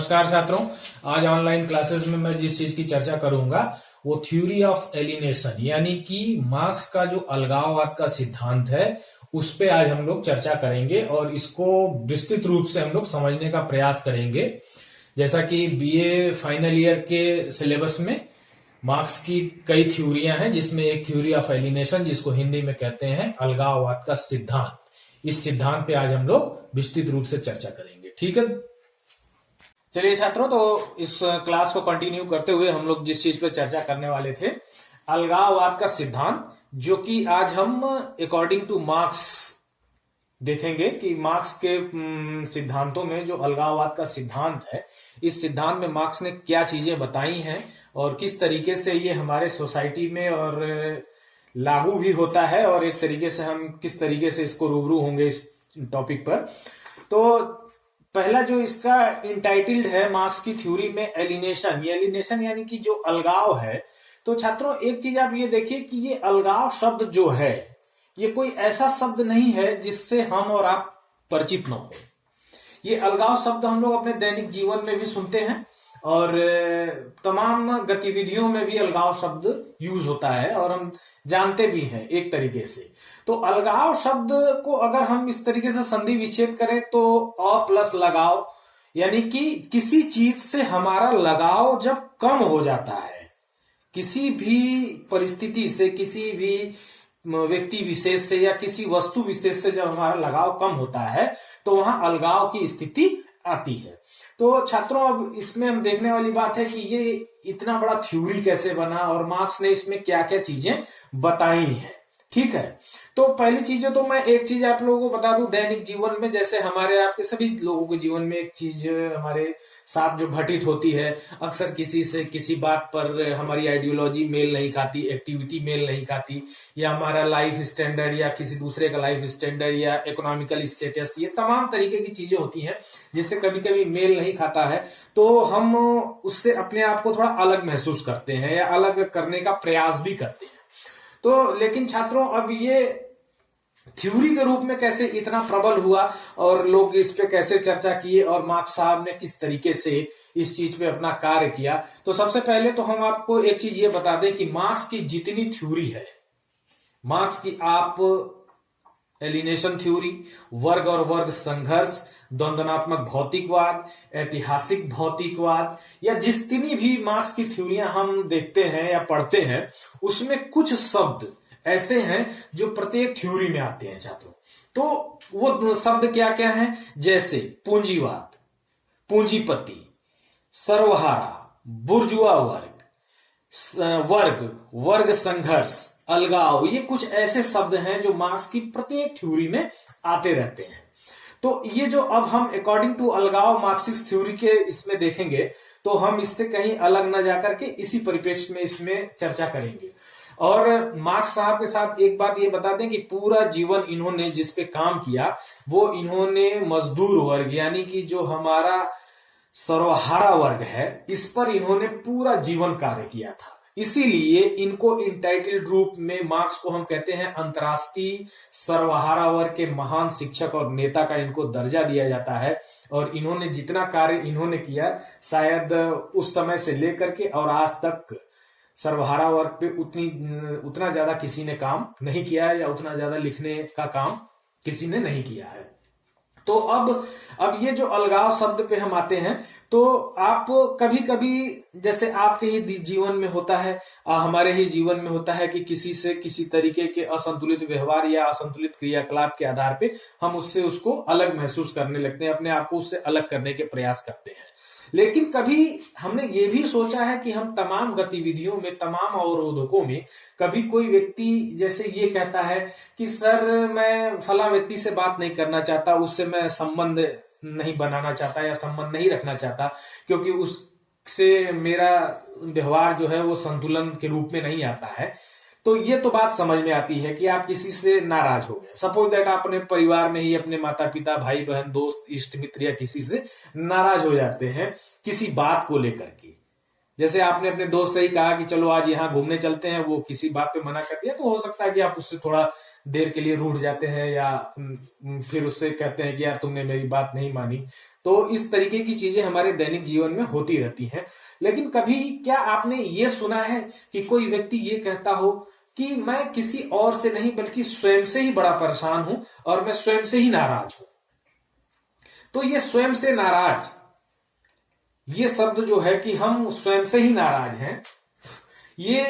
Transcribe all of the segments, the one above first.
नमस्कार छात्रों। आज ऑनलाइन क्लासेस में मैं जिस चीज की चर्चा करूंगा वो थ्योरी ऑफ एलिनेशन यानी कि मार्क्स का जो अलगाववाद का सिद्धांत है उस पे आज हम लोग चर्चा करेंगे और इसको विस्तृत रूप से हम लोग समझने का प्रयास करेंगे। जैसा कि बीए फाइनल ईयर के सिलेबस में मार्क्स की कई थ्योरियां हैं, जिसमें एक थ्योरी ऑफ एलिनेशन जिसको हिंदी में कहते हैं अलगाववाद का सिद्धांत, इस सिद्धांत पे आज हम लोग विस्तृत रूप से चर्चा करेंगे। ठीक है, चलिए छात्रों, तो इस क्लास को कंटिन्यू करते हुए हम लोग जिस चीज पे चर्चा करने वाले थे अलगाववाद का सिद्धांत, जो कि आज हम अकॉर्डिंग टू मार्क्स देखेंगे कि मार्क्स के सिद्धांतों में जो अलगाववाद का सिद्धांत है, इस सिद्धांत में मार्क्स ने क्या चीजें बताई हैं और किस तरीके से ये हमारे सोसाइटी में और लागू भी होता है और एक तरीके से हम किस तरीके से इसको रूबरू होंगे इस टॉपिक पर। तो पहला जो इसका इंटाइटल्ड है मार्क्स की थ्योरी में एलिनेशन, ये एलिनेशन यानी कि जो अलगाव है। तो छात्रों एक चीज आप ये देखिए कि ये अलगाव शब्द जो है ये कोई ऐसा शब्द नहीं है जिससे हम और आप परिचित न हो। ये अलगाव शब्द हम लोग अपने दैनिक जीवन में भी सुनते हैं और तमाम गतिविधियों में भी अलगाव शब्द यूज होता है और हम जानते भी हैं एक तरीके से। तो अलगाव शब्द को अगर हम इस तरीके से संधि विच्छेद करें तो अ प्लस लगाव, यानी कि किसी चीज से हमारा लगाव जब कम हो जाता है, किसी भी परिस्थिति से, किसी भी व्यक्ति विशेष से या किसी वस्तु विशेष से जब हमारा लगाव कम होता है तो वहां अलगाव की स्थिति आती है। तो छात्रों अब इसमें हम देखने वाली बात है कि ये इतना बड़ा थ्योरी कैसे बना और मार्क्स ने इसमें क्या क्या चीजें बताई हैं। ठीक है, तो पहली चीज तो मैं एक चीज आप लोगों को बता दूं, दैनिक जीवन में जैसे हमारे आपके सभी लोगों के जीवन में एक चीज हमारे साथ जो घटित होती है, अक्सर किसी से किसी बात पर हमारी आइडियोलॉजी मेल नहीं खाती, एक्टिविटी मेल नहीं खाती, या हमारा लाइफ स्टैंडर्ड या किसी दूसरे का लाइफ स्टैंडर्ड या इकोनॉमिकल स्टेटस, ये तमाम तरीके की चीजें होती हैं जिससे कभी कभी मेल नहीं खाता है। तो हम उससे अपने आप को थोड़ा अलग महसूस करते हैं या अलग करने का प्रयास भी करते हैं। तो लेकिन छात्रों अब ये थ्योरी के रूप में कैसे इतना प्रबल हुआ और लोग इस पे कैसे चर्चा किए और मार्क्स साहब ने किस तरीके से इस चीज पे अपना कार्य किया। तो सबसे पहले तो हम आपको एक चीज ये बता दें कि मार्क्स की जितनी थ्योरी है, मार्क्स की आप एलिनेशन थ्योरी, वर्ग और वर्ग संघर्ष, द्वंद्वात्मक भौतिकवाद, ऐतिहासिक भौतिकवाद, या जितनी भी मार्क्स की थ्योरियां हम देखते हैं या पढ़ते हैं उसमें कुछ शब्द ऐसे हैं जो प्रत्येक थ्योरी में आते हैं छात्रों। तो वो शब्द क्या क्या हैं, जैसे पूंजीवाद, पूंजीपति, सर्वहारा, बुर्जुआ वर्ग, वर्ग, वर्ग संघर्ष, अलगाव, ये कुछ ऐसे शब्द हैं जो मार्क्स की प्रत्येक थ्योरी में आते रहते हैं। तो ये जो अब हम अकॉर्डिंग टू अलगाव मार्क्सिस्ट थ्योरी के इसमें देखेंगे तो हम इससे कहीं अलग न जाकर के इसी परिप्रेक्ष्य में इसमें चर्चा करेंगे। और मार्क्स साहब के साथ एक बात ये बता दें कि पूरा जीवन इन्होंने जिस पे काम किया वो इन्होंने मजदूर वर्ग यानी कि जो हमारा सर्वहारा वर्ग है इस पर इन्होंने पूरा जीवन कार्य किया था। इसीलिए इनको इंटाइटल्ड रूप में मार्क्स को हम कहते हैं अंतर्राष्ट्रीय सर्वहारा वर्ग के महान शिक्षक और नेता का इनको दर्जा दिया जाता है। और इन्होंने जितना कार्य इन्होंने किया शायद उस समय से लेकर के और आज तक सर्वहारा वर्ग पे उतना ज्यादा किसी ने काम नहीं किया है या उतना ज्यादा लिखने का काम किसी ने नहीं किया है। तो अब ये जो अलगाव शब्द पे हम आते हैं तो आप कभी कभी जैसे आपके ही जीवन में होता है, हमारे ही जीवन में होता है कि किसी से किसी तरीके के असंतुलित व्यवहार या असंतुलित क्रियाकलाप के आधार पे हम उसको अलग महसूस करने लगते हैं, अपने आप को उससे अलग करने के प्रयास करते हैं। लेकिन कभी हमने ये भी सोचा है कि हम तमाम गतिविधियों में, तमाम अवरोधकों में, कभी कोई व्यक्ति जैसे ये कहता है कि सर मैं फला व्यक्ति से बात नहीं करना चाहता, उससे मैं संबंध नहीं बनाना चाहता या संबंध नहीं रखना चाहता क्योंकि उससे मेरा व्यवहार जो है वो संतुलन के रूप में नहीं आता है। तो ये तो बात समझ में आती है कि आप किसी से नाराज हो गए, सपोज दैट आप अपने परिवार में ही अपने माता पिता, भाई बहन, दोस्त, इष्ट मित्र या किसी से नाराज हो जाते हैं किसी बात को लेकर के। जैसे आपने अपने दोस्त से ही कहा कि चलो आज यहाँ घूमने चलते हैं, वो किसी बात पे मना कर दिया, तो हो सकता है कि आप उससे थोड़ा देर के लिए रूठ जाते हैं या फिर उससे कहते हैं कि यार तुमने मेरी बात नहीं मानी। तो इस तरीके की चीजें हमारे दैनिक जीवन में होती रहती हैं। लेकिन कभी क्या आपने ये सुना है कि कोई व्यक्ति ये कहता हो कि मैं किसी और से नहीं बल्कि स्वयं से ही बड़ा परेशान हूं और मैं स्वयं से ही नाराज हूं? तो ये स्वयं से नाराज, ये शब्द जो है कि हम स्वयं से ही नाराज हैं, ये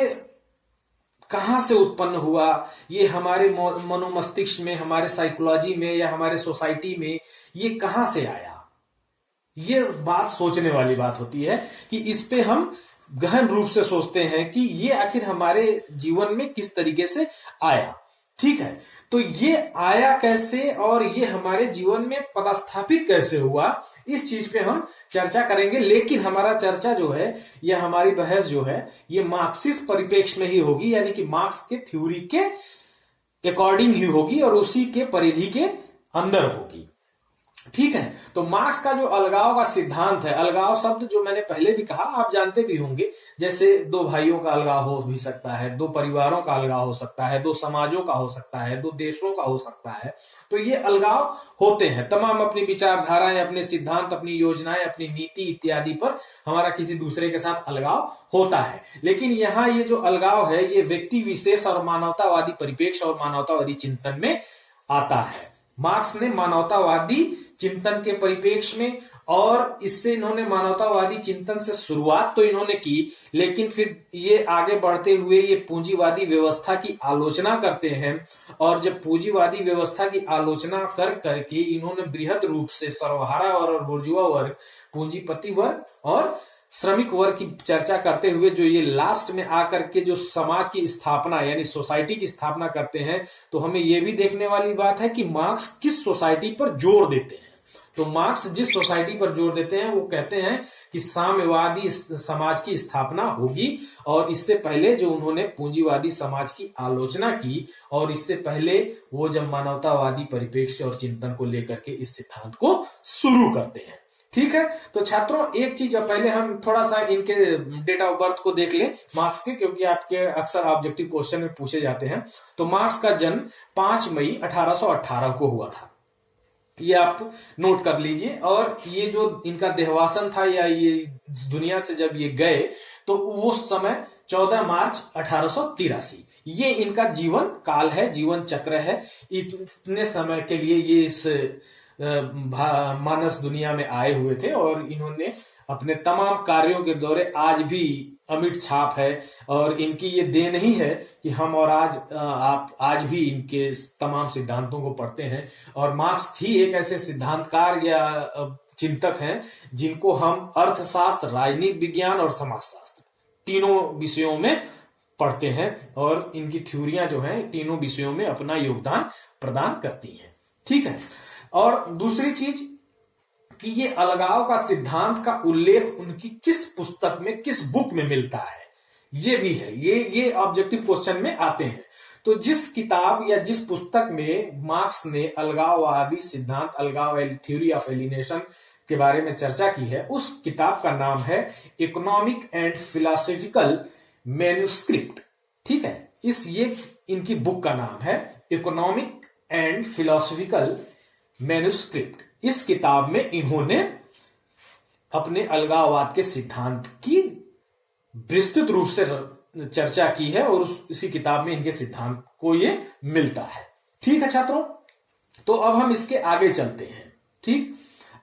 कहां से उत्पन्न हुआ? ये हमारे मनोमस्तिष्क में, हमारे साइकोलॉजी में या हमारे सोसाइटी में ये कहां से आया? ये बात सोचने वाली बात होती है कि इस पे हम गहन रूप से सोचते हैं कि ये आखिर हमारे जीवन में किस तरीके से आया। ठीक है, तो ये आया कैसे और ये हमारे जीवन में पदस्थापित कैसे हुआ, इस चीज पे हम चर्चा करेंगे। लेकिन हमारा चर्चा जो है, या हमारी बहस जो है, ये मार्क्सिस्ट परिप्रेक्ष्य में ही होगी, यानी कि मार्क्स के थ्योरी के अकॉर्डिंग ही होगी और उसी के परिधि के अंदर होगी। ठीक है, तो मार्क्स का जो अलगाव का सिद्धांत है, अलगाव शब्द जो मैंने पहले भी कहा, आप जानते भी होंगे, जैसे दो भाइयों का अलगाव हो भी सकता है, दो परिवारों का अलगाव हो सकता है, दो समाजों का हो सकता है, दो देशों का हो सकता है। तो ये अलगाव होते हैं, तमाम अपनी विचारधाराएं, अपने सिद्धांत, अपनी योजनाएं, अपनी नीति इत्यादि पर हमारा किसी दूसरे के साथ अलगाव होता है। लेकिन यहाँ ये जो अलगाव है, ये व्यक्ति विशेष और मानवतावादी परिप्रेक्ष्य और मानवतावादी चिंतन में आता है। मार्क्स ने मानवतावादी चिंतन के परिप्रेक्ष्य में, और इससे इन्होंने मानवतावादी चिंतन से शुरुआत तो इन्होंने की, लेकिन फिर ये आगे बढ़ते हुए ये पूंजीवादी व्यवस्था की आलोचना करते हैं। और जब पूंजीवादी व्यवस्था की आलोचना कर करके इन्होंने बृहद रूप से सर्वहारा और बुर्जुआ वर्ग, पूंजीपति वर्ग और श्रमिक वर्ग की चर्चा करते हुए जो ये लास्ट में आकर के जो समाज की स्थापना यानी सोसाइटी की स्थापना करते हैं, तो हमें ये भी देखने वाली बात है कि मार्क्स किस सोसाइटी पर जोर देते हैं। तो मार्क्स जिस सोसाइटी पर जोर देते हैं, वो कहते हैं कि साम्यवादी समाज की स्थापना होगी। और इससे पहले जो उन्होंने पूंजीवादी समाज की आलोचना की, और इससे पहले वो जब मानवतावादी परिप्रेक्ष्य और चिंतन को लेकर के इस सिद्धांत को शुरू करते हैं। ठीक है, तो छात्रों एक चीज पहले हम थोड़ा सा इनके डेट ऑफ बर्थ को देख ले मार्क्स के, क्योंकि आपके अक्सर ऑब्जेक्टिव क्वेश्चन में पूछे जाते हैं। तो मार्क्स का जन्म 5 मई 1818 को हुआ था, ये आप नोट कर लीजिए। और ये जो इनका देहवासन था, या ये दुनिया से जब ये गए, तो उस समय 14 मार्च 1883 ये इनका जीवन काल है, जीवन चक्र है। इतने समय के लिए ये इस मानस दुनिया में आए हुए थे, और इन्होंने अपने तमाम कार्यों के दौरे आज भी अमिट छाप है। और इनकी ये देन ही है कि हम और आप आज भी इनके तमाम सिद्धांतों को पढ़ते हैं। और मार्क्स ही एक ऐसे सिद्धांतकार या चिंतक हैं जिनको हम अर्थशास्त्र, राजनीति विज्ञान और समाजशास्त्र तीनों विषयों में पढ़ते हैं, और इनकी थ्योरियां जो हैं तीनों विषयों में अपना योगदान प्रदान करती हैं। ठीक है, और दूसरी चीज कि ये अलगाव का सिद्धांत का उल्लेख उनकी किस पुस्तक में, किस बुक में मिलता है, ये भी है। ये ऑब्जेक्टिव क्वेश्चन में आते हैं। तो जिस किताब या जिस पुस्तक में मार्क्स ने अलगाववादी सिद्धांत, अलगाव थ्योरी ऑफ एलिनेशन के बारे में चर्चा की है, उस किताब का नाम है इकोनॉमिक एंड फिलोसॉफिकल मैन्युस्क्रिप्ट। ठीक है, ये इनकी बुक का नाम है इकोनॉमिक एंड फिलोसॉफिकल मैन्युस्क्रिप्ट। इस किताब में इन्होंने अपने अलगाववाद के सिद्धांत की विस्तृत रूप से चर्चा की है, और इसी किताब में इनके सिद्धांत को ये मिलता है। ठीक है छात्रों, तो अब हम इसके आगे चलते हैं। ठीक,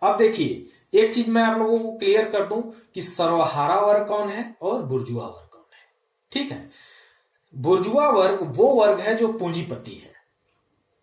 अब देखिए एक चीज मैं आप लोगों को क्लियर कर दूं कि सर्वहारा वर्ग कौन है और बुर्जुआ वर्ग कौन है। ठीक है, बुर्जुआ वर्ग वो वर्ग है जो पूंजीपति है,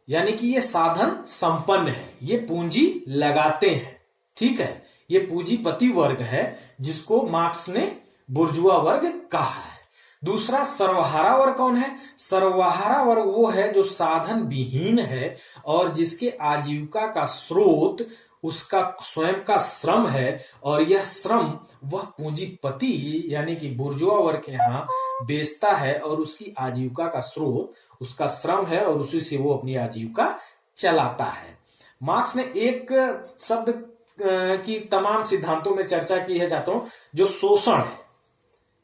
यानी कि ये साधन संपन्न है, ये पूंजी लगाते हैं। ठीक है, ये पूंजीपति वर्ग है जिसको मार्क्स ने बुर्जुआ वर्ग कहा है। दूसरा सर्वहारा वर्ग कौन है? सर्वहारा वर्ग वो है जो साधन विहीन है और जिसके आजीविका का स्रोत उसका स्वयं का श्रम है, और यह श्रम वह पूंजीपति यानी कि बुर्जुआ वर्ग के यहां बेचता है, और उसकी आजीविका का स्रोत उसका श्रम है, और उसी से वो अपनी आजीविका चलाता है। मार्क्स ने एक शब्द की तमाम सिद्धांतों में चर्चा की है छात्रों, जो शोषण है।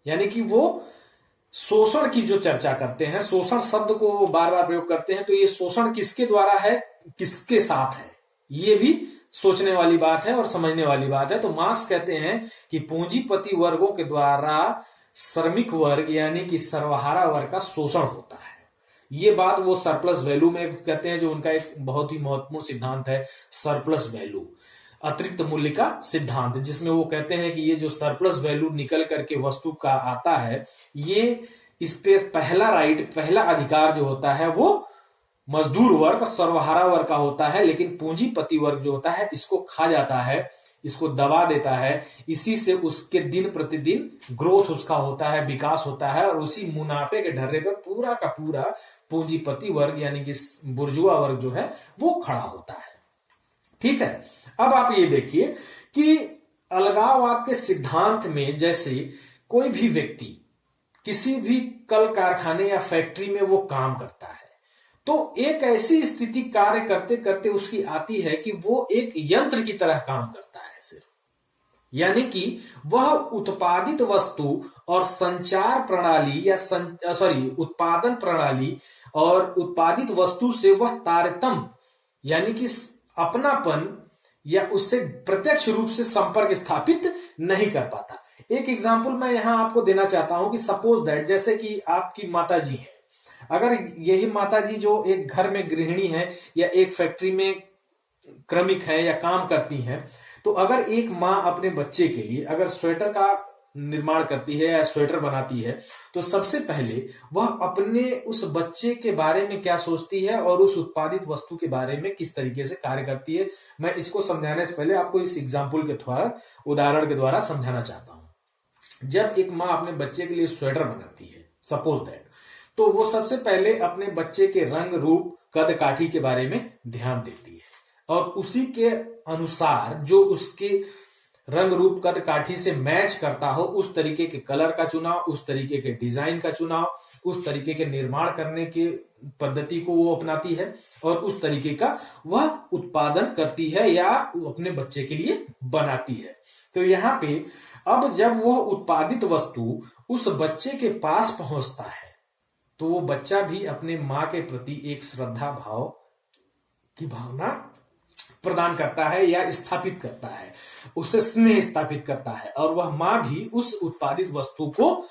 यानी कि वो शोषण की जो चर्चा करते हैं, शोषण शब्द को बार बार प्रयोग करते हैं, तो ये शोषण किसके द्वारा है, किसके साथ है, ये भी सोचने वाली बात है और समझने वाली बात है। तो मार्क्स कहते हैं कि पूंजीपति वर्गों के द्वारा श्रमिक वर्ग यानी कि सर्वहारा वर्ग का शोषण होता है। ये बात वो सरप्लस वैल्यू में कहते हैं, जो उनका एक बहुत ही महत्वपूर्ण सिद्धांत है, सरप्लस वैल्यू, अतिरिक्त मूल्य का सिद्धांत, जिसमें वो कहते हैं कि ये जो सरप्लस वैल्यू निकल करके वस्तु का आता है, ये इस पे पहला राइट, पहला अधिकार जो होता है वो मजदूर वर्ग, सर्वहारा वर्ग का होता है, लेकिन पूंजीपति वर्ग जो होता है इसको खा जाता है, इसको दबा देता है। इसी से उसके दिन प्रतिदिन ग्रोथ उसका होता है, विकास होता है, और उसी मुनाफे के ढर्रे पर पूरा का पूरा पूंजीपति वर्ग यानी कि बुर्जुआ वर्ग जो है वो खड़ा होता है। ठीक है, अब आप ये देखिए कि अलगाववाद के सिद्धांत में जैसे कोई भी व्यक्ति किसी भी कल कारखाने या फैक्ट्री में वो काम करता है, तो एक ऐसी स्थिति कार्य करते करते उसकी आती है कि वो एक यंत्र की तरह काम करता है सिर्फ, यानी कि वह उत्पादित वस्तु और संचार प्रणाली या उत्पादन प्रणाली और उत्पादित वस्तु से वह तारतम्य यानी कि अपनापन या उससे प्रत्यक्ष रूप से संपर्क स्थापित नहीं कर पाता। एक एग्जांपल मैं यहां आपको देना चाहता हूं कि सपोज दैट, जैसे कि आपकी माताजी है, अगर यही माताजी जो एक घर में गृहिणी है या एक फैक्ट्री में क्रमिक है या काम करती हैं, तो अगर एक माँ अपने बच्चे के लिए अगर स्वेटर का निर्माण करती है या स्वेटर बनाती है, तो सबसे पहले वह अपने उस बच्चे के बारे में क्या सोचती है और उस उत्पादित वस्तु के बारे में किस तरीके से कार्य करती है। मैं इसको समझाने से पहले आपको इस एग्जाम्पल के द्वारा, उदाहरण के द्वारा समझाना चाहता हूं। जब एक माँ अपने बच्चे के लिए स्वेटर बनाती है सपोज दैट, तो वो सबसे पहले अपने बच्चे के रंग रूप कद काठी के बारे में ध्यान देती है, और उसी के अनुसार जो उसके रंग रूप कद काठी से मैच करता हो उस तरीके के कलर का चुनाव, उस तरीके के डिजाइन का चुनाव, उस तरीके के निर्माण करने के पद्धति को वो अपनाती है, और उस तरीके का वह उत्पादन करती है या अपने बच्चे के लिए बनाती है। तो यहाँ पे अब जब वह उत्पादित वस्तु उस बच्चे के पास पहुंचता है, तो वो बच्चा भी अपने माँ के प्रति एक श्रद्धा भाव की भावना प्रदान करता है या स्थापित करता है, उससे स्नेह स्थापित करता है, और वह माँ भी उस उत्पादित वस्तु को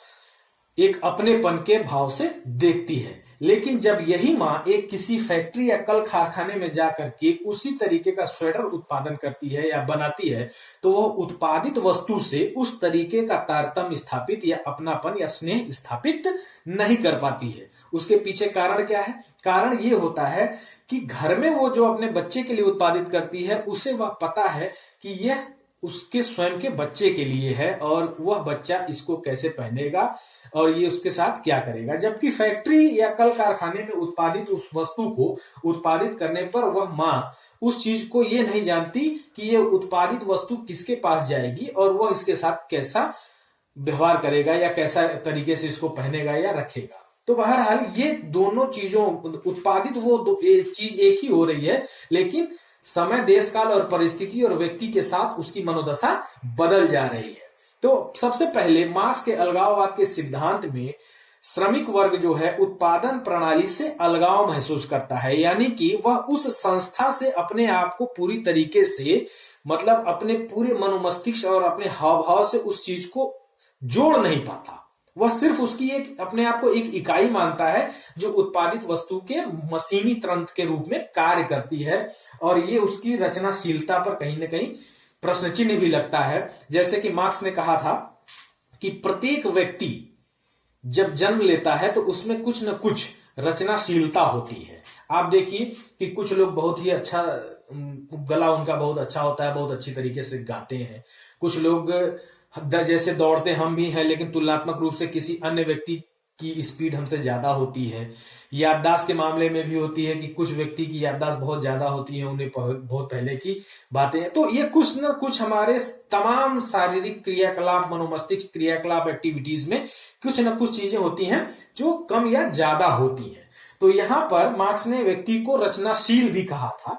एक अपनेपन के भाव से देखती है। लेकिन जब यही माँ एक किसी फैक्ट्री या कल कारखाने में जाकर के उसी तरीके का स्वेटर उत्पादन करती है या बनाती है, तो वह उत्पादित वस्तु से उस तरीके का तारतम्य स्थापित या अपनापन या स्नेह स्थापित नहीं कर पाती है। उसके पीछे कारण क्या है? कारण ये होता है कि घर में वो जो अपने बच्चे के लिए उत्पादित करती है, उसे वह पता है कि यह उसके स्वयं के बच्चे के लिए है और वह बच्चा इसको कैसे पहनेगा और ये उसके साथ क्या करेगा। जबकि फैक्ट्री या कल कारखाने में उत्पादित उस वस्तु को उत्पादित करने पर वह माँ उस चीज को ये नहीं जानती कि ये उत्पादित वस्तु किसके पास जाएगी और वह इसके साथ कैसा व्यवहार करेगा या कैसा तरीके से इसको पहनेगा या रखेगा। तो बहरहाल ये दोनों चीजों उत्पादित वो चीज एक ही हो रही है, लेकिन समय, देश काल और परिस्थिति और व्यक्ति के साथ उसकी मनोदशा बदल जा रही है। तो सबसे पहले मार्क्स के अलगाववाद के सिद्धांत में श्रमिक वर्ग जो है उत्पादन प्रणाली से अलगाव महसूस करता है, यानी कि वह उस संस्था से अपने आप को पूरी तरीके से मतलब अपने पूरे मनोमस्तिष्क और अपने हाव भाव से उस चीज को जोड़ नहीं पाता। वह सिर्फ उसकी एक अपने आप को एक इकाई मानता है जो उत्पादित वस्तु के मशीनी तंत्र के रूप में कार्य करती है, और ये उसकी रचनाशीलता पर कहीं ना कहीं प्रश्न चिन्ह भी लगता है। जैसे कि मार्क्स ने कहा था कि प्रत्येक व्यक्ति जब जन्म लेता है तो उसमें कुछ न कुछ रचनाशीलता होती है। आप देखिए कि कुछ लोग बहुत ही अच्छा गला उनका बहुत अच्छा होता है, बहुत अच्छी तरीके से गाते हैं। कुछ लोग जैसे दौड़ते हम भी हैं, लेकिन तुलनात्मक रूप से किसी अन्य व्यक्ति की स्पीड हमसे ज्यादा होती है। याददाश्त के मामले में भी होती है कि कुछ व्यक्ति की याददाश्त बहुत ज्यादा होती है, उन्हें बहुत पहले की बातें। तो ये कुछ न कुछ हमारे तमाम शारीरिक क्रियाकलाप, मनोमस्तिष्क क्रियाकलाप, एक्टिविटीज में कुछ न कुछ चीजें होती हैं जो कम या ज्यादा होती हैं। तो यहाँ पर मार्क्स ने व्यक्ति को रचनाशील भी कहा था,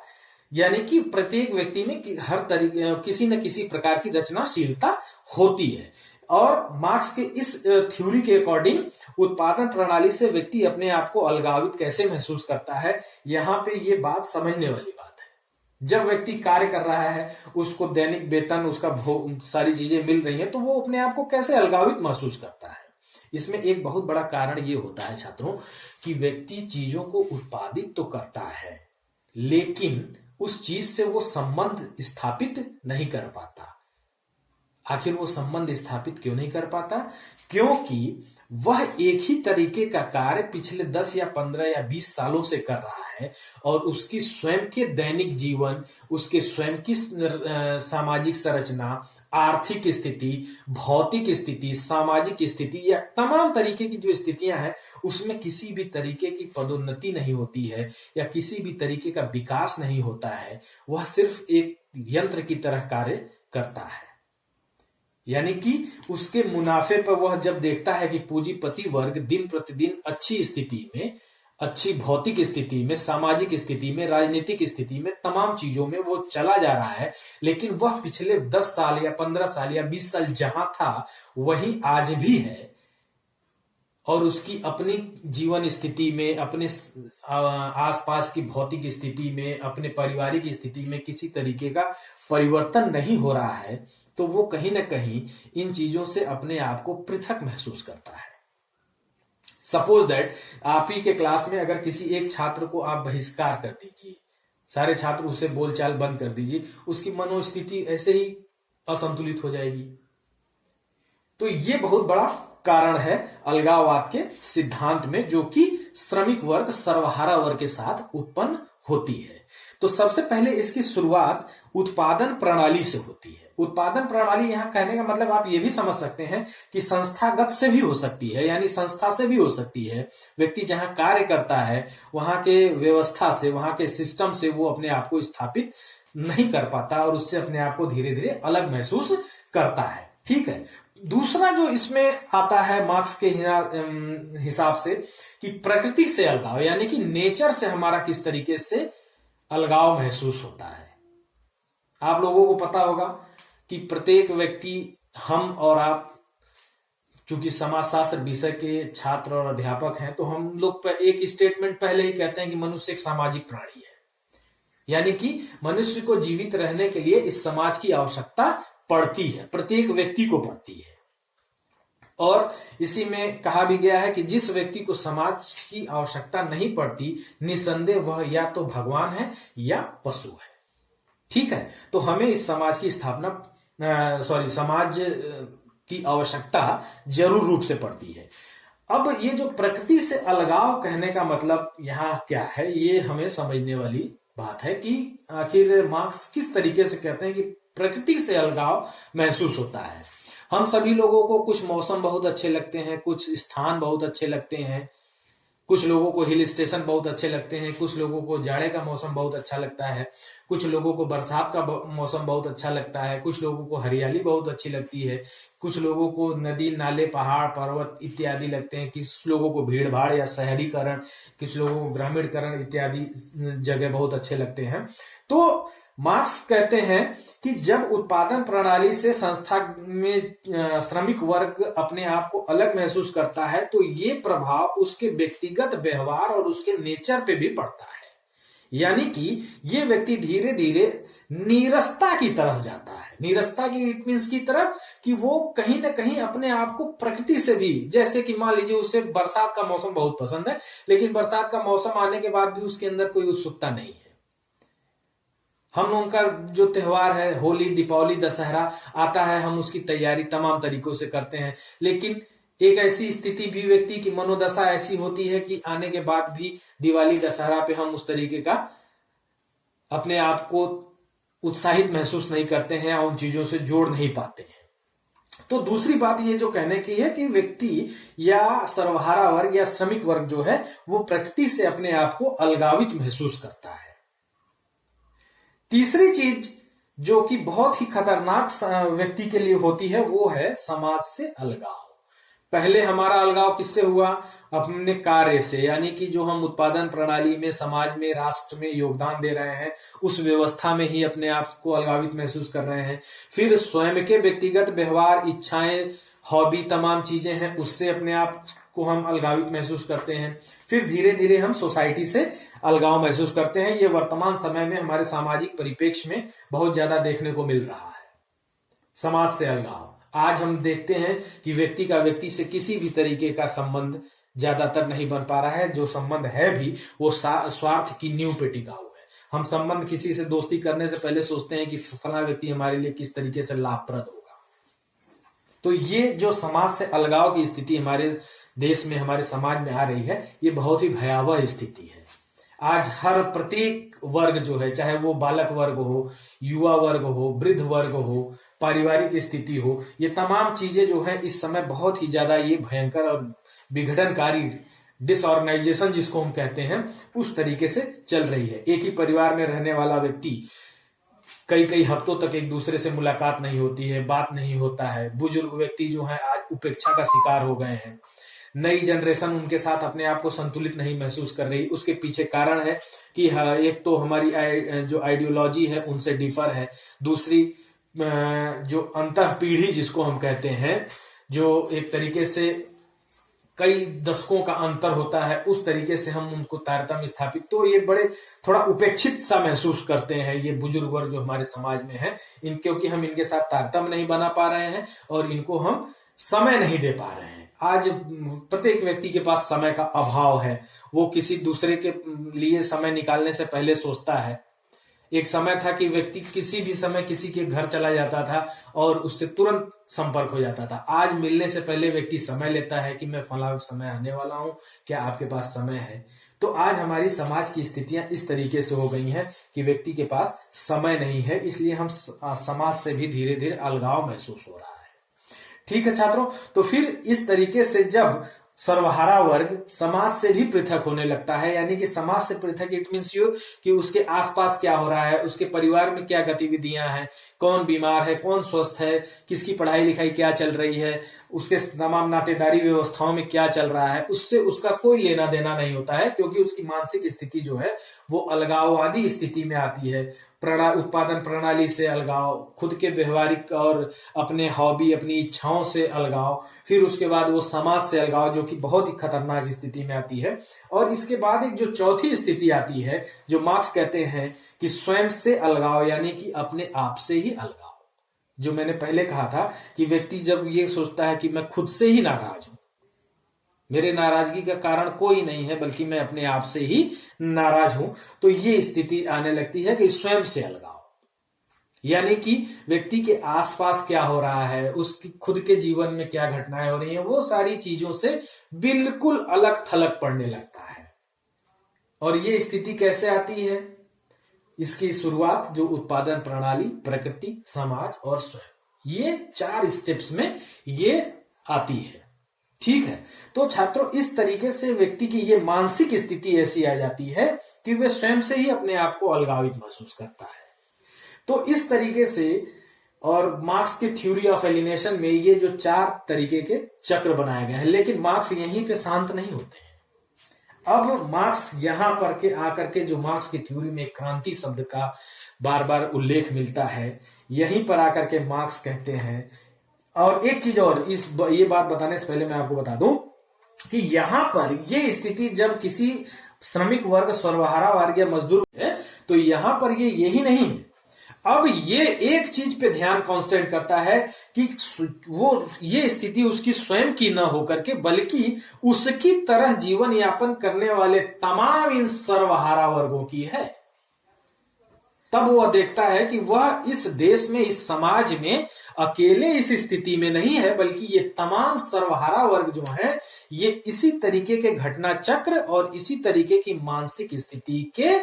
यानी कि प्रत्येक व्यक्ति में हर तरीके किसी न किसी प्रकार की रचनाशीलता होती है। और मार्क्स के इस थ्योरी के अकॉर्डिंग उत्पादन प्रणाली से व्यक्ति अपने आप को अलगावित कैसे महसूस करता है, यहां पे ये बात समझने वाली बात है। जब व्यक्ति कार्य कर रहा है, उसको दैनिक वेतन, उसका सारी चीजें मिल रही हैं, तो वो अपने आप को कैसे अलगावित महसूस करता है। इसमें एक बहुत बड़ा कारण ये होता है छात्रों कि व्यक्ति चीजों को उत्पादित तो करता है, लेकिन उस चीज से वो संबंध स्थापित नहीं कर पाता। आखिर वो संबंध स्थापित क्यों नहीं कर पाता? क्योंकि वह एक ही तरीके का कार्य पिछले 10 या 15 या 20 सालों से कर रहा है और उसकी स्वयं के दैनिक जीवन, उसके स्वयं की सामाजिक संरचना, आर्थिक स्थिति, भौतिक स्थिति, सामाजिक स्थिति या तमाम तरीके की जो स्थितियां हैं, उसमें किसी भी तरीके की पदोन्नति नहीं होती है या किसी भी तरीके का विकास नहीं होता है। वह सिर्फ एक यंत्र की तरह कार्य करता है। यानी कि उसके मुनाफे पर वह जब देखता है कि पूंजीपति वर्ग दिन प्रतिदिन अच्छी स्थिति में, अच्छी भौतिक स्थिति में, सामाजिक स्थिति में, राजनीतिक स्थिति में, तमाम चीजों में वो चला जा रहा है, लेकिन वह पिछले 10 साल या 15 साल या 20 साल जहां था वहीं आज भी है और उसकी अपनी जीवन स्थिति में, अपने आसपास की भौतिक स्थिति में, अपने पारिवारिक स्थिति में किसी तरीके का परिवर्तन नहीं हो रहा है, तो वो कहीं ना कहीं इन चीजों से अपने आप को पृथक महसूस करता है। सपोज दैट आप ही के क्लास में अगर किसी एक छात्र को आप बहिष्कार कर दीजिए, सारे छात्र उससे बोलचाल बंद कर दीजिए, उसकी मनोस्थिति ऐसे ही असंतुलित हो जाएगी। तो ये बहुत बड़ा कारण है अलगाववाद के सिद्धांत में, जो कि श्रमिक वर्ग, सर्वहारा वर्ग के साथ उत्पन्न होती है। तो सबसे पहले इसकी शुरुआत उत्पादन प्रणाली से होती है। उत्पादन प्रणाली यहां कहने का मतलब आप ये भी समझ सकते हैं कि संस्थागत से भी हो सकती है, यानी संस्था से भी हो सकती है। व्यक्ति जहां कार्य करता है वहां के व्यवस्था से, वहां के सिस्टम से वो अपने आप को स्थापित नहीं कर पाता और उससे अपने आप को धीरे धीरे अलग महसूस करता है। ठीक है। दूसरा जो इसमें आता है मार्क्स के हिसाब से कि प्रकृति से अलगाव, यानी कि नेचर से हमारा किस तरीके से अलगाव महसूस होता है। आप लोगों को पता होगा कि प्रत्येक व्यक्ति, हम और आप चूंकि समाजशास्त्र विषय के छात्र और अध्यापक हैं, तो हम लोग एक स्टेटमेंट पहले ही कहते हैं कि मनुष्य एक सामाजिक प्राणी है, यानी कि मनुष्य को जीवित रहने के लिए इस समाज की आवश्यकता पड़ती है, प्रत्येक व्यक्ति को पड़ती है। और इसी में कहा भी गया है कि जिस व्यक्ति को समाज की आवश्यकता नहीं पड़ती, निसंदेह वह या तो भगवान है या पशु है। ठीक है। तो हमें इस समाज की समाज की आवश्यकता जरूर रूप से पड़ती है। अब ये जो प्रकृति से अलगाव कहने का मतलब यहाँ क्या है, ये हमें समझने वाली बात है कि आखिर मार्क्स किस तरीके से कहते हैं कि प्रकृति से अलगाव महसूस होता है। हम सभी लोगों को कुछ मौसम बहुत अच्छे लगते हैं, कुछ स्थान बहुत अच्छे लगते हैं, कुछ लोगों को हिल स्टेशन बहुत अच्छे लगते हैं, कुछ लोगों को जाड़े का मौसम बहुत अच्छा लगता है, कुछ लोगों को बरसात का मौसम बहुत अच्छा लगता है, कुछ लोगों को हरियाली बहुत अच्छी लगती है, कुछ लोगों को नदी नाले पहाड़ पर्वत इत्यादि लगते हैं, कुछ लोगों को भीड़ भाड़ या शहरीकरण, कुछ लोगों को ग्रामीणकरण इत्यादि जगह बहुत अच्छे लगते हैं। तो मार्क्स कहते हैं कि जब उत्पादन प्रणाली से संस्था में श्रमिक वर्ग अपने आप को अलग महसूस करता है, तो ये प्रभाव उसके व्यक्तिगत व्यवहार और उसके नेचर पे भी पड़ता है। यानी कि ये व्यक्ति धीरे धीरे नीरसता की तरफ जाता है। नीरसता की इट मीन्स की तरफ कि वो कहीं ना कहीं अपने आप को प्रकृति से भी, जैसे कि मान लीजिए उसे बरसात का मौसम बहुत पसंद है, लेकिन बरसात का मौसम आने के बाद भी उसके अंदर कोई उत्सुकता नहीं है। हम लोगों का जो त्योहार है, होली, दीपावली, दशहरा आता है, हम उसकी तैयारी तमाम तरीकों से करते हैं, लेकिन एक ऐसी स्थिति भी व्यक्ति की मनोदशा ऐसी होती है कि आने के बाद भी दिवाली दशहरा पे हम उस तरीके का अपने आप को उत्साहित महसूस नहीं करते हैं और उन चीजों से जोड़ नहीं पाते हैं। तो दूसरी बात ये जो कहने की है कि व्यक्ति या सर्वहारा वर्ग या श्रमिक वर्ग जो है वो प्रकृति से अपने आप को अलगावित महसूस करता है। तीसरी चीज जो कि बहुत ही खतरनाक व्यक्ति के लिए होती है वो है समाज से अलगाव। पहले हमारा अलगाव किससे हुआ? अपने कार्य से, यानी कि जो हम उत्पादन प्रणाली में, समाज में, राष्ट्र में योगदान दे रहे हैं, उस व्यवस्था में ही अपने आप को अलगावित महसूस कर रहे हैं। फिर स्वयं के व्यक्तिगत व्यवहार, इच्छाएं हॉबी तमाम चीजें हैं उससे अपने आप को हम अलगावित महसूस करते हैं। फिर धीरे धीरे हम सोसाइटी से अलगाव महसूस करते हैं। ये वर्तमान समय में हमारे सामाजिक परिप्रेक्ष्य में बहुत ज्यादा देखने को मिल रहा है, समाज से अलगाव। आज हम देखते हैं कि व्यक्ति का व्यक्ति से किसी भी तरीके का संबंध ज्यादातर नहीं बन पा रहा है। जो संबंध है भी वो स्वार्थ की नींव पे टिका हुआ है। हम संबंध किसी से दोस्ती करने से पहले सोचते हैं कि फला व्यक्ति हमारे लिए किस तरीके से लाभप्रद होगा। तो ये जो समाज से अलगाव की स्थिति हमारे देश में, हमारे समाज में आ रही है, ये बहुत ही भयावह स्थिति है। आज हर प्रत्येक वर्ग जो है, चाहे वो बालक वर्ग हो, युवा वर्ग हो, वृद्ध वर्ग हो, पारिवारिक स्थिति हो, ये तमाम चीजें जो है इस समय बहुत ही ज्यादा ये भयंकर और विघटनकारी डिसऑर्गेनाइजेशन जिसको हम कहते हैं उस तरीके से चल रही है। एक ही परिवार में रहने वाला व्यक्ति कई कई हफ्तों तक एक दूसरे से मुलाकात नहीं होती है, बात नहीं होता है। बुजुर्ग व्यक्ति जो है आज उपेक्षा का शिकार हो गए हैं। नई जनरेशन उनके साथ अपने आप को संतुलित नहीं महसूस कर रही। उसके पीछे कारण है कि एक तो हमारी जो आइडियोलॉजी है उनसे डिफर है, दूसरी जो अंतः पीढ़ी जिसको हम कहते हैं, जो एक तरीके से कई दशकों का अंतर होता है, उस तरीके से हम उनको तारतम्य स्थापित, तो ये बड़े थोड़ा उपेक्षित सा महसूस करते हैं ये बुजुर्ग वर्ग जो हमारे समाज में है, क्योंकि हम इनके साथ तारतम्य नहीं बना पा रहे हैं और इनको हम समय नहीं दे पा रहे हैं। आज प्रत्येक व्यक्ति के पास समय का अभाव है। वो किसी दूसरे के लिए समय निकालने से पहले सोचता है। एक समय था कि व्यक्ति किसी भी समय किसी के घर चला जाता था और उससे तुरंत संपर्क हो जाता था। आज मिलने से पहले व्यक्ति समय लेता है कि मैं फला समय आने वाला हूं, क्या आपके पास समय है। तो आज हमारी समाज की स्थितियां इस तरीके से हो गई हैं कि व्यक्ति के पास समय नहीं है, इसलिए हम समाज से भी धीरे धीरे अलगाव महसूस हो रहा है। ठीक है छात्रों, तो फिर इस तरीके से जब सर्वहारा वर्ग समाज से भी पृथक होने लगता है, यानी कि समाज से पृथक इट मीन्स यू कि उसके आसपास क्या हो रहा है, उसके परिवार में क्या गतिविधियां हैं, कौन बीमार है, कौन स्वस्थ है, किसकी पढ़ाई लिखाई क्या चल रही है, उसके तमाम नातेदारी व्यवस्थाओं में क्या चल रहा है, उससे उसका कोई लेना देना नहीं होता है, क्योंकि उसकी मानसिक स्थिति जो है वो अलगाववादी स्थिति में आती है। उत्पादन प्रणाली से अलगाव, खुद के व्यवहारिक और अपने हॉबी, अपनी इच्छाओं से अलगाव, फिर उसके बाद वो समाज से अलगाव, जो कि बहुत ही खतरनाक स्थिति में आती है। और इसके बाद एक जो चौथी स्थिति आती है, जो मार्क्स कहते हैं कि स्वयं से अलगाव, यानी कि अपने आप से ही अलगाव। जो मैंने पहले कहा था कि व्यक्ति जब ये सोचता है कि मैं खुद से ही नाराज हूं, मेरे नाराजगी का कारण कोई नहीं है बल्कि मैं अपने आप से ही नाराज हूं, तो ये स्थिति आने लगती है कि स्वयं से अलगाव, यानी कि व्यक्ति के आसपास क्या हो रहा है, उसकी खुद के जीवन में क्या घटनाएं हो रही हैं, वो सारी चीजों से बिल्कुल अलग थलग पड़ने लगता है। और ये स्थिति कैसे आती है? इसकी शुरुआत जो उत्पादन प्रणाली, प्रकृति, समाज और स्वयं, ये 4 स्टेप्स में ये आती है। ठीक है, तो छात्रों इस तरीके से व्यक्ति की ये मानसिक स्थिति ऐसी आ जाती है कि वह स्वयं से ही अपने आप को अलगावित महसूस करता है। तो इस तरीके से, और मार्क्स के थ्योरी ऑफ एलिनेशन में ये जो 4 तरीके के चक्र बनाए गए हैं, लेकिन मार्क्स यहीं पे शांत नहीं होते हैं। अब मार्क्स यहां पर के आकर के, जो मार्क्स की थ्योरी में क्रांति शब्द का बार बार उल्लेख मिलता है, यहीं पर आकर के मार्क्स कहते हैं। और एक चीज और, ये बात बताने से पहले मैं आपको बता दूं कि यहां पर ये स्थिति जब किसी श्रमिक वर्ग, सर्वहारा वर्ग या मजदूर है, तो यहां पर ये यही नहीं है। अब ये एक चीज पे ध्यान कांस्टेंट करता है कि वो ये स्थिति उसकी स्वयं की न होकर के, बल्कि उसकी तरह जीवन यापन करने वाले तमाम इन सर्वहारा वर्गों की है। तब वह देखता है कि वह इस देश में, इस समाज में अकेले इस स्थिति में नहीं है, बल्कि ये तमाम सर्वहारा वर्ग जो है ये इसी तरीके के घटना चक्र और इसी तरीके की मानसिक स्थिति के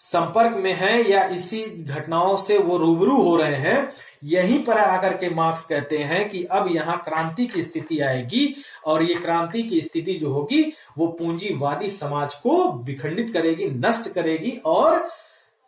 संपर्क में है, या इसी घटनाओं से वो रूबरू हो रहे हैं। यहीं पर आकर के मार्क्स कहते हैं कि अब यहां क्रांति की स्थिति आएगी, और ये क्रांति की स्थिति जो होगी वो पूंजीवादी समाज को विखंडित करेगी, नष्ट करेगी, और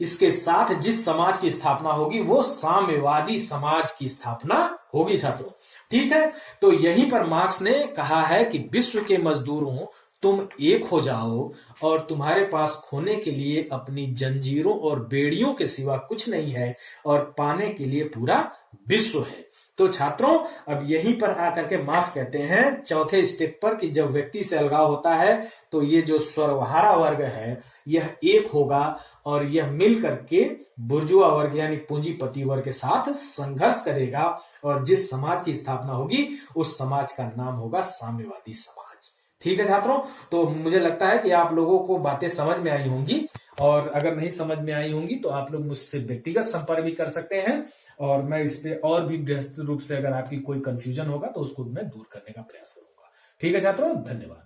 इसके साथ जिस समाज की स्थापना होगी वो साम्यवादी समाज की स्थापना होगी छात्रों। ठीक है, तो यहीं पर मार्क्स ने कहा है कि विश्व के मजदूरों, तुम एक हो जाओ, और तुम्हारे पास खोने के लिए अपनी जंजीरों और बेड़ियों के सिवा कुछ नहीं है, और पाने के लिए पूरा विश्व है। तो छात्रों अब यहीं पर आकर के मार्क्स कहते हैं चौथे स्टेप पर कि जब व्यक्ति से अलगाव होता है तो ये जो सर्वहारा वर्ग है यह एक होगा और यह मिल करके बुर्जुआ वर्ग यानी पूंजीपति वर्ग के साथ संघर्ष करेगा और जिस समाज की स्थापना होगी उस समाज का नाम होगा साम्यवादी समाज। ठीक है छात्रों, तो मुझे लगता है कि आप लोगों को बातें समझ में आई होंगी और अगर नहीं समझ में आई होंगी तो आप लोग मुझसे व्यक्तिगत संपर्क भी कर सकते हैं और मैं इस पे और भी व्यस्त रूप से अगर आपकी कोई कंफ्यूजन होगा तो उसको मैं दूर करने का प्रयास करूंगा। ठीक है छात्रों, धन्यवाद।